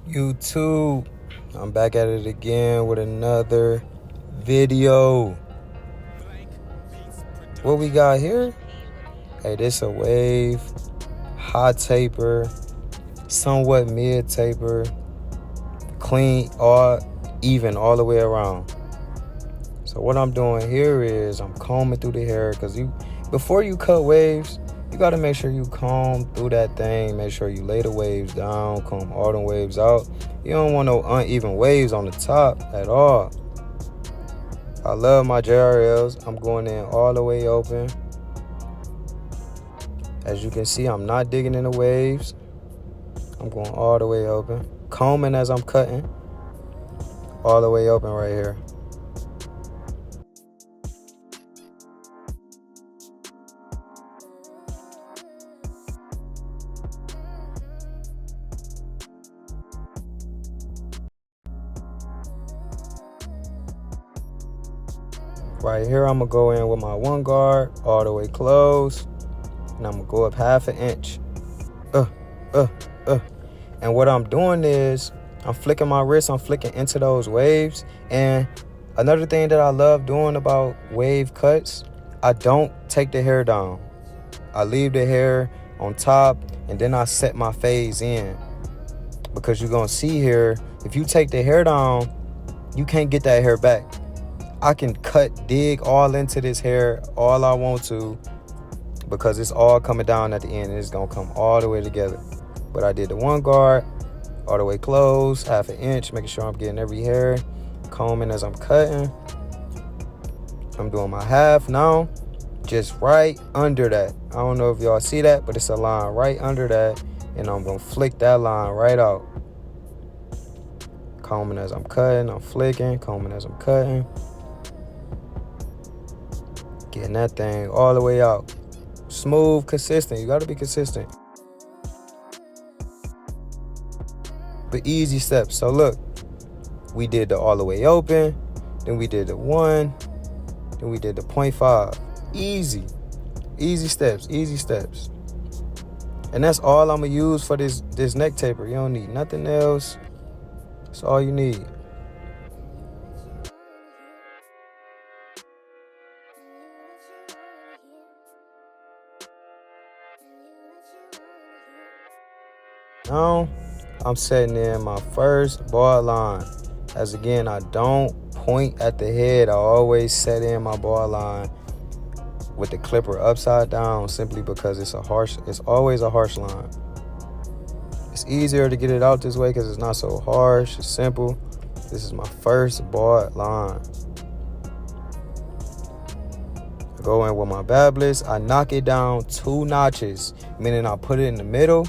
YouTube, I'm back at it again with another video. What we got here? Hey, this a wave, hot taper, somewhat mid taper, clean, all the way around. So what I'm doing here is I'm combing through the hair, because before you cut waves, you got to make sure you comb through that thing. Make sure you lay the waves down, comb all the waves out. You don't want no uneven waves on the top at all. I love my JRLs. I'm going in all the way open. As you can see, I'm not digging in the waves. I'm going all the way open. Combing as I'm cutting. All the way open right here. Right here, I'm going to go in with my one guard all the way closed. And I'm going to go up half an inch. And what I'm doing is I'm flicking my wrist. I'm flicking into those waves. And another thing that I love doing about wave cuts, I don't take the hair down. I leave the hair on top, and then I set my phase in. Because you're going to see here, if you take the hair down, you can't get that hair back. I can dig all into this hair all I want to, because it's all coming down at the end, and it's gonna come all the way together. But I did the one guard all the way closed, half an inch, making sure I'm getting every hair, combing as I'm cutting. I'm doing my half now, just right under that. I don't know if y'all see that, but it's a line right under that, and I'm gonna flick that line right out. Combing as I'm cutting, I'm flicking, combing as I'm cutting. Getting that thing all the way out. Smooth, consistent. You got to be consistent. But easy steps. So look, we did the all the way open. Then we did the 1. Then we did the 0.5. Easy. Easy steps. Easy steps. And that's all I'm going to use for this neck taper. You don't need nothing else. That's all you need. Now, I'm setting in my first bar line. As again, I don't point at the head. I always set in my bar line with the clipper upside down, simply because it's always a harsh line. It's easier to get it out this way because it's not so harsh. It's simple. This is my first bar line. I go in with my babless. I knock it down 2 notches, meaning I put it in the middle.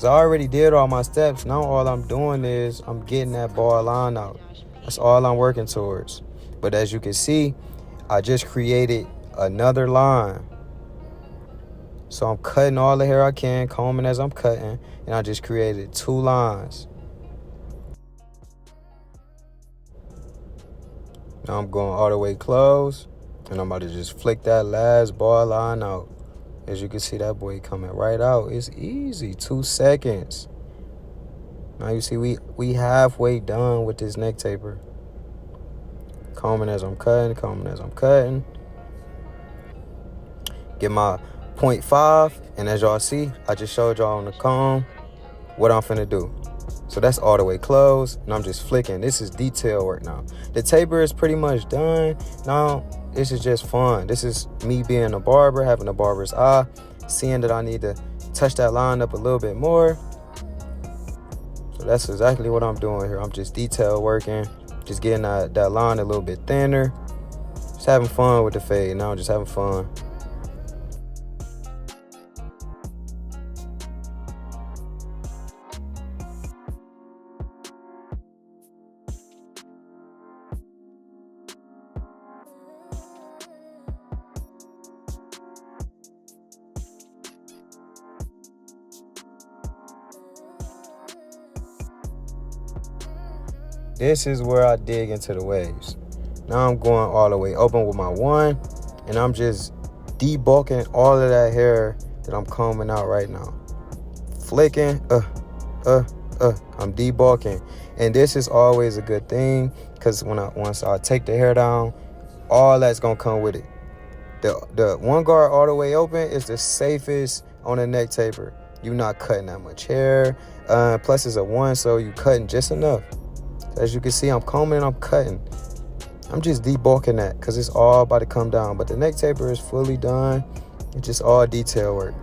I already did all my steps. Now all I'm doing is I'm getting that bar line out. That's all I'm working towards. But as you can see, I just created another line. So I'm cutting all the hair I can, combing as I'm cutting, and I just created 2 lines. Now I'm going all the way close, and I'm about to just flick that last bar line out. As you can see, that boy coming right out. It's easy, 2 seconds. Now you see we halfway done with this neck taper. Combing as I'm cutting, combing as I'm cutting. Get my 0.5, and as y'all see, I just showed y'all on the comb what I'm finna do. So that's all the way closed, and I'm just flicking. This is detail work now. The taper is pretty much done. Now, this is just fun. This is me being a barber, having a barber's eye, seeing that I need to touch that line up a little bit more. So that's exactly what I'm doing here. I'm just detail working, just getting that line a little bit thinner. Just having fun with the fade. Now just having fun. This is where I dig into the waves. Now I'm going all the way open with my 1, and I'm just debulking all of that hair that I'm combing out right now. Flicking, I'm debulking. And this is always a good thing, because once I take the hair down, all that's gonna come with it. The one guard all the way open is the safest on a neck taper. You're not cutting that much hair. Plus it's a one, so you cutting just enough. As you can see, I'm combing and I'm cutting. I'm just debulking that because it's all about to come down. But the neck taper is fully done. It's just all detail work.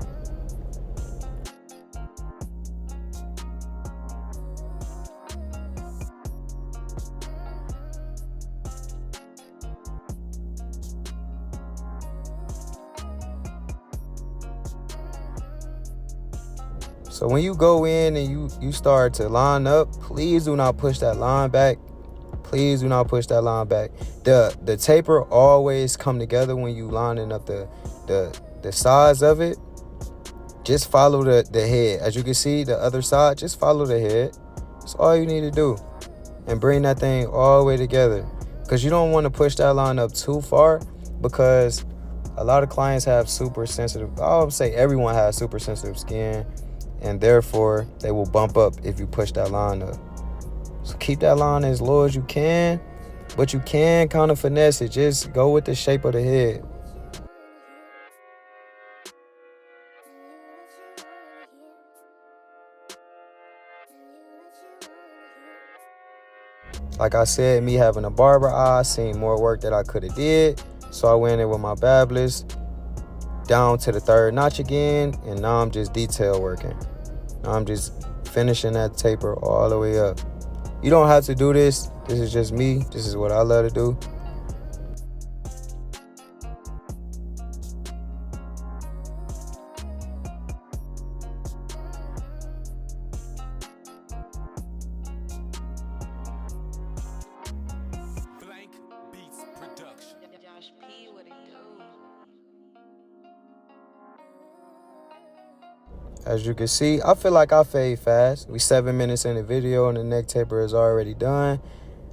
So when you go in and you start to line up, please do not push that line back. Please do not push that line back. The taper always come together when you lining up the sides of it. Just follow the head. As you can see, the other side, just follow the head. That's all you need to do. And bring that thing all the way together. Because you don't want to push that line up too far, because a lot of clients have super sensitive, I would say everyone has super sensitive skin, and therefore they will bump up if you push that line up. So keep that line as low as you can, but you can kind of finesse it. Just go with the shape of the head. Like I said, me having a barber eye, seen more work that I could have did. So I went in with my babblers down to the third notch again, and now I'm just detail working. Now I'm just finishing that taper all the way up. You don't have to do this. This is just me. This is what I love to do. As you can see, I feel like I fade fast. We 7 minutes in the video and the neck taper is already done.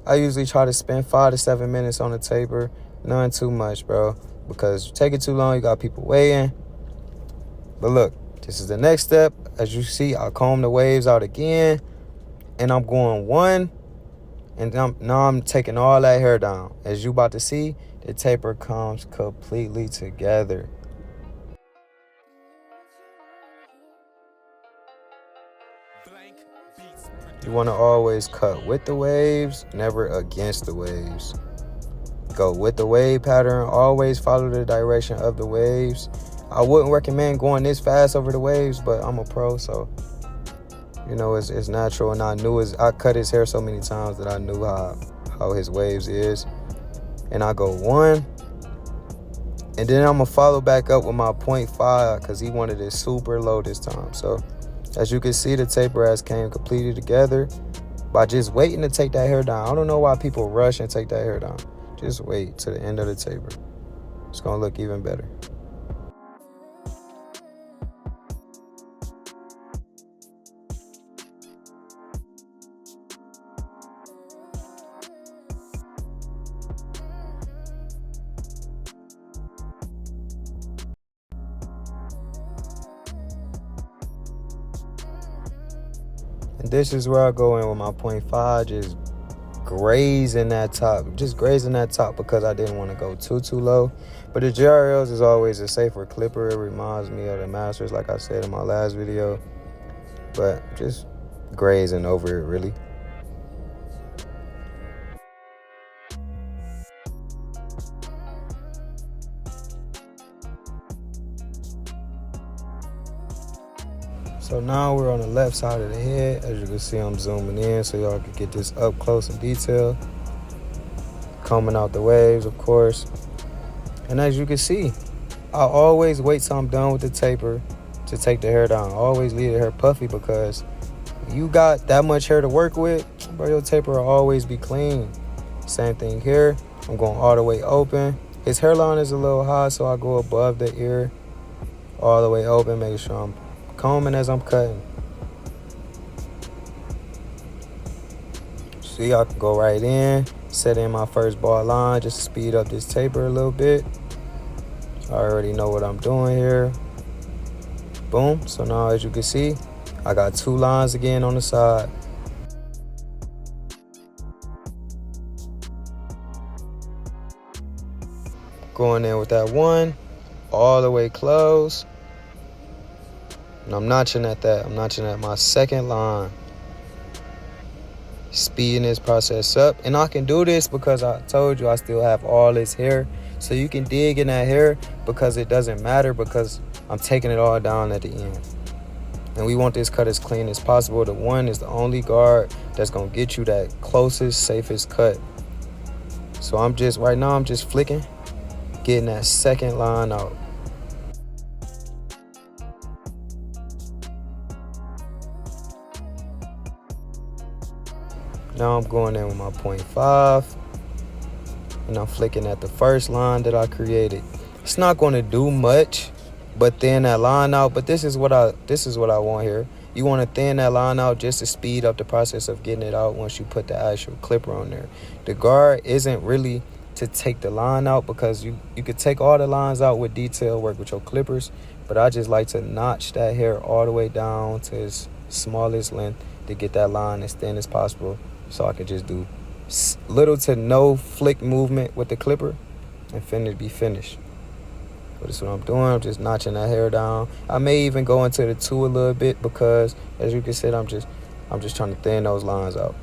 I usually try to spend 5 to 7 minutes on the taper. None too much, bro. Because you take it too long, you got people waiting. But look, this is the next step. As you see, I comb the waves out again. And I'm going one. And now I'm taking all that hair down. As you about to see, the taper comes completely together. You want to always cut with the waves, never against the waves. Go with the wave pattern. Always follow the direction of the waves. I wouldn't recommend going this fast over the waves, but I'm a pro, so you know it's natural. And I cut his hair so many times that I knew how his waves is. And I go one, and then I'm gonna follow back up with my 0.5 because he wanted it super low this time. So as you can see, the taper has came completely together by just waiting to take that hair down. I don't know why people rush and take that hair down. Just wait to the end of the taper. It's gonna look even better. And this is where I go in with my 0.5, just grazing that top. Just grazing that top because I didn't want to go too low. But the JRLs is always a safer clipper. It reminds me of the Masters, like I said in my last video. But just grazing over it, really. So now we're on the left side of the head. As you can see, I'm zooming in so y'all can get this up close and detail. Combing out the waves, of course. And as you can see, I always wait till I'm done with the taper to take the hair down. I always leave the hair puffy because you got that much hair to work with, bro, your taper will always be clean. Same thing here. I'm going all the way open. His hairline is a little high, so I go above the ear, all the way open, make sure I'm combing as I'm cutting. See, I can go right in, set in my first bar line just to speed up this taper a little bit. I already know what I'm doing here. Boom. So now as you can see, I got 2 lines again on the side. Going in with that one, all the way close. And I'm notching at that. I'm notching at my second line. Speeding this process up. And I can do this because I told you I still have all this hair. So you can dig in that hair because it doesn't matter, because I'm taking it all down at the end. And we want this cut as clean as possible. The one is the only guard that's going to get you that closest, safest cut. So right now I'm just flicking, getting that second line out. Now I'm going in with my 0.5, and I'm flicking at the first line that I created. It's not going to do much, but thin that line out. But this is what I want here. You want to thin that line out just to speed up the process of getting it out once you put the actual clipper on there. The guard isn't really to take the line out, because you could take all the lines out with detail work with your clippers, but I just like to notch that hair all the way down to its smallest length to get that line as thin as possible, so I can just do little to no flick movement with the clipper and be finished. But that's what I'm doing. I'm just notching that hair down. I may even go into the 2 a little bit, because as you can see, I'm just trying to thin those lines out.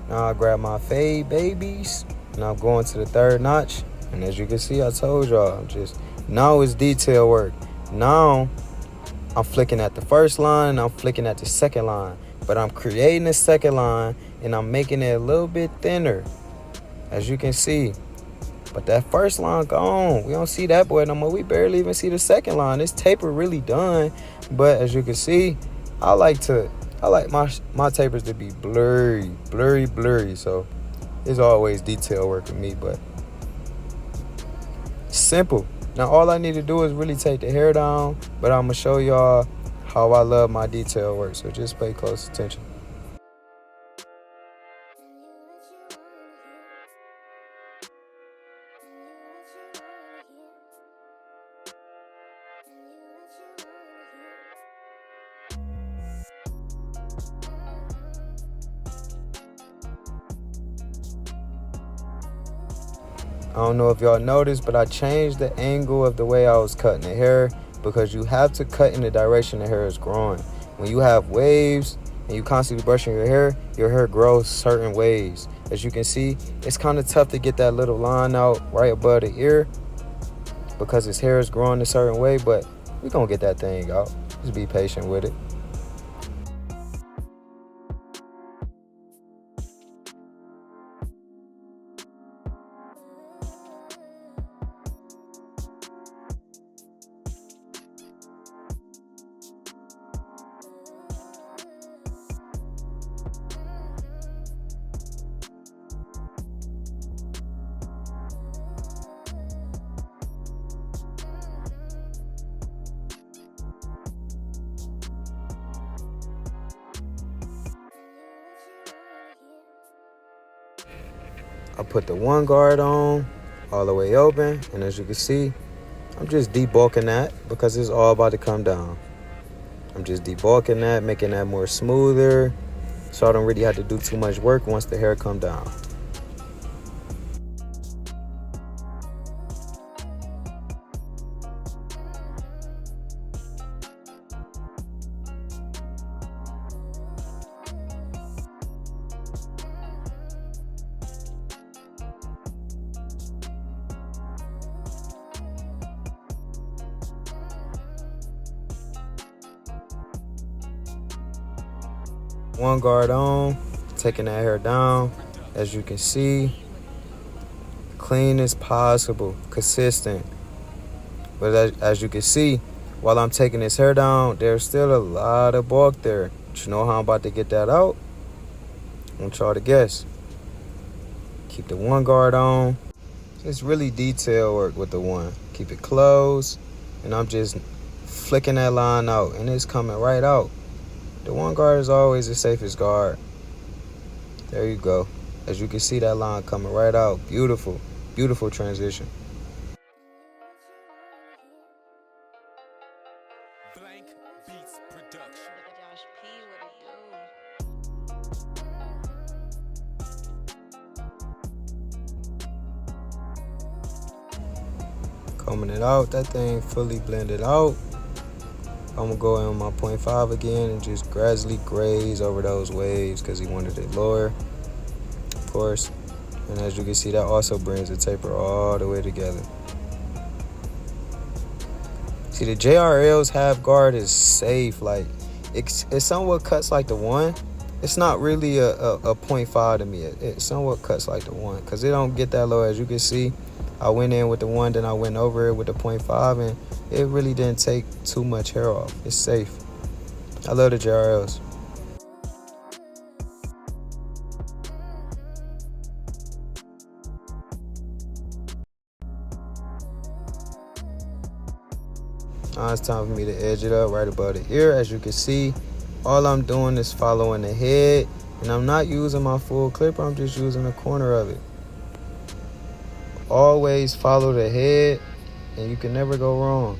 Now I grab my fade babies, and I'm going to the 3rd notch. And as you can see, I told y'all, now it's detail work. Now I'm flicking at the first line and I'm flicking at the second line, but I'm creating the second line and I'm making it a little bit thinner, as you can see. But that first line gone. We don't see that boy no more. We barely even see the second line. This taper really done. But as you can see, I like my tapers to be blurry. So it's always detail work with me, but simple. Now all I need to do is really take the hair down, but I'm gonna show y'all how I love my detail work. So just pay close attention. I don't know if y'all noticed, but I changed the angle of the way I was cutting the hair, because you have to cut in the direction the hair is growing. When you have waves and you constantly brushing your hair grows certain ways. As you can see, it's kind of tough to get that little line out right above the ear because his hair is growing a certain way, but we're going to get that thing out. Just be patient with it. I put the 1 guard on all the way open, and as you can see, I'm just debulking that because it's all about to come down. I'm just debulking that, making that more smoother, so I don't really have to do too much work once the hair come down. One guard on, taking that hair down, as you can see, clean as possible, consistent. But as you can see, while I'm taking this hair down, there's still a lot of bulk there. But you know how I'm about to get that out? I want y'all to guess. Keep the 1 guard on. It's really detail work with the 1. Keep it closed, and I'm just flicking that line out, and it's coming right out. The one guard is always the safest guard. There you go. As you can see, that line coming right out. Beautiful, beautiful transition. Blank Beats Production. Josh P, what it do? Combing it out, that thing fully blended out. I'm gonna go in with my 0.5 again and just gradually graze over those waves because he wanted it lower, of course. And as you can see, that also brings the taper all the way together. See, the JRL's half guard is safe. Like, it somewhat cuts like the one. It's not really a 0.5 to me. It somewhat cuts like the one because it don't get that low. As you can see, I went in with the one, then I went over it with the 0.5, and it really didn't take too much hair off. It's safe. I love the JRLs. Now it's time for me to edge it up right above the ear. As you can see, all I'm doing is following the head, and I'm not using my full clipper. I'm just using a corner of it. Always follow the head, and you can never go wrong.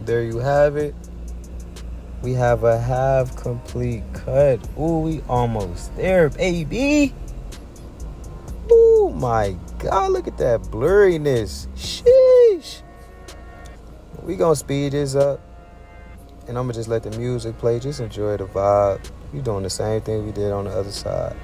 There you have it. We have a half complete cut. Ooh, we almost there, baby. Oh my God, look at that blurriness. Sheesh. We gonna speed this up, and I'm gonna just let the music play. Just enjoy the vibe. We doing the same thing we did on the other side.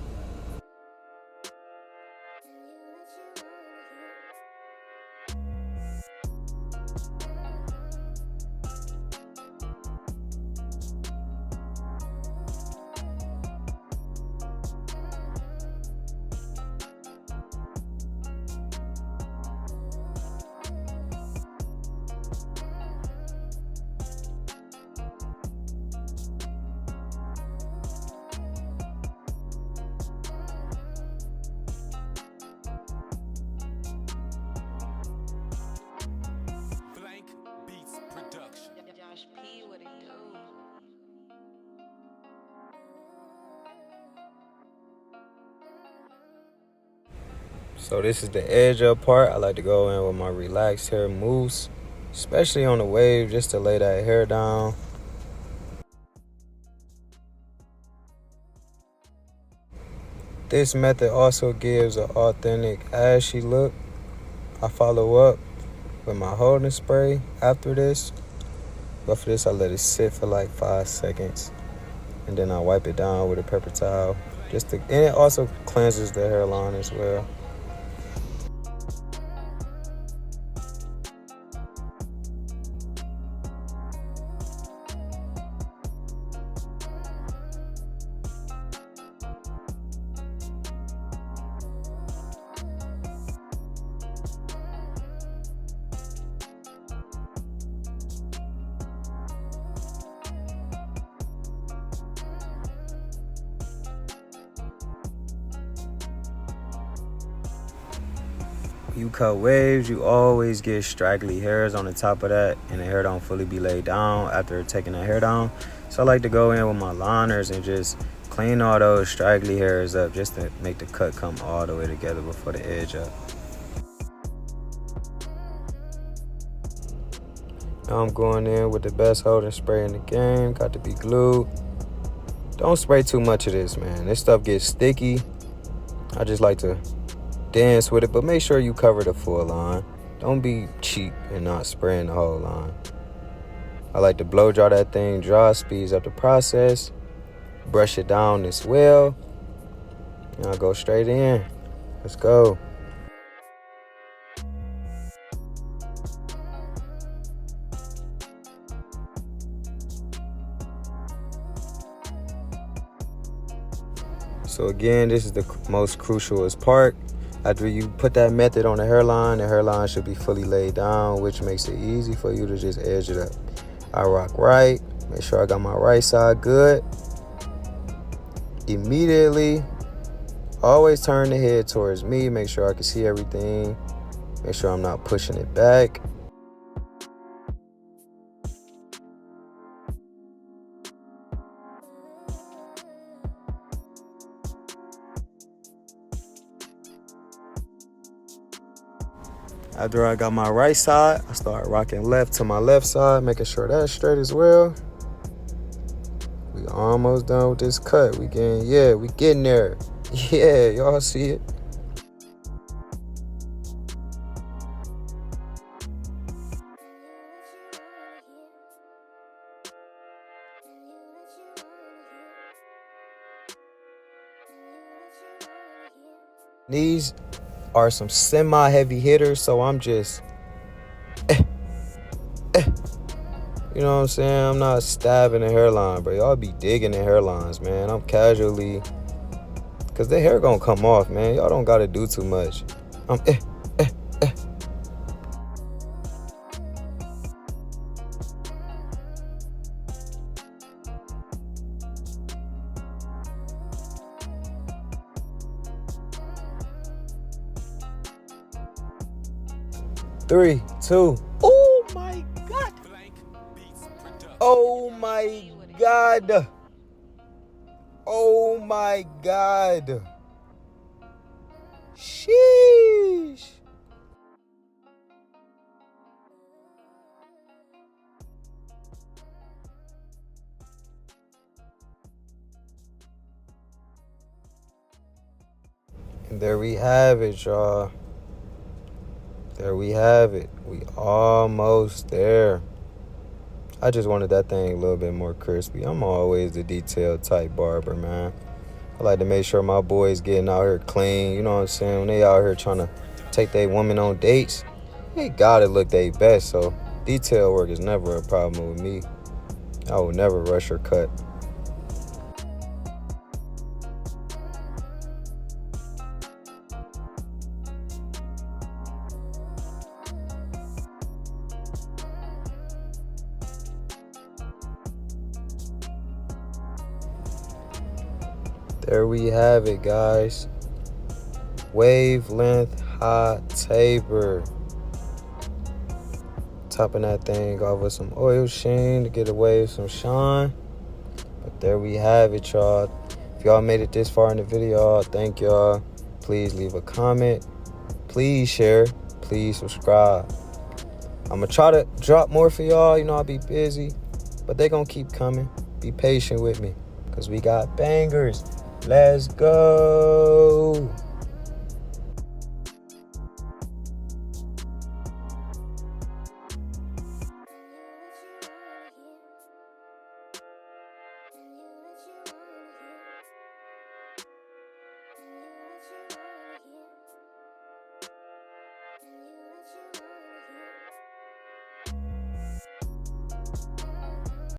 Josh P, what it do? So this is the edge up part. I like to go in with my relaxed hair mousse, especially on the wave, just to lay that hair down. This method also gives an authentic ashy look. I follow up with my holding spray after this, but for this I let it sit for like 5 seconds, and then I wipe it down with a paper towel. And it also cleanses the hairline as well. You cut waves, you always get straggly hairs on the top of that, and the hair don't fully be laid down after taking the hair down. So I like to go in with my liners and just clean all those straggly hairs up just to make the cut come all the way together before the edge up. Now I'm going in with the best holding spray in the game. Got to be glued. Don't spray too much of this, man. This stuff gets sticky. I just like to dance with it, but make sure you cover the full line. Don't be cheap and not spraying the whole line. I like to blow dry that thing dry, speeds up the process. Brush it down as well. And I'll go straight in. Let's go. So again, this is the most crucialest part. After you put that method on the hairline should be fully laid down, which makes it easy for you to just edge it up. I rock right, make sure I got my right side good. Immediately, always turn the head towards me, make sure I can see everything. Make sure I'm not pushing it back. After I got my right side, I start rocking left to my left side, making sure that's straight as well. We almost done with this cut. We getting there. Yeah, y'all see it. These are some semi-heavy hitters, so I'm just you know what I'm saying? I'm not stabbing the hairline, bro. Y'all be digging the hairlines, man. I'm casually, cause the hair gonna come off, man. Y'all don't gotta do too much. I'm 3, 2. Oh my God. Blank Beats Production. Oh my God. Oh my God. Sheesh. And there we have it, y'all. There we have it. We almost there. I just wanted that thing a little bit more crispy. I'm always the detailed type barber, man. I like to make sure my boys getting out here clean. You know what I'm saying? When they out here trying to take their women on dates, they gotta look their best. So detail work is never a problem with me. I will never rush or cut. There we have it, guys. Wavelength hot taper. Topping that thing off with some oil sheen to get away with some shine. But there we have it, y'all. If y'all made it this far in the video, thank y'all. Please leave a comment. Please share. Please subscribe. I'm going to try to drop more for y'all. You know, I'll be busy. But they going to keep coming. Be patient with me. Because we got bangers. Let's go.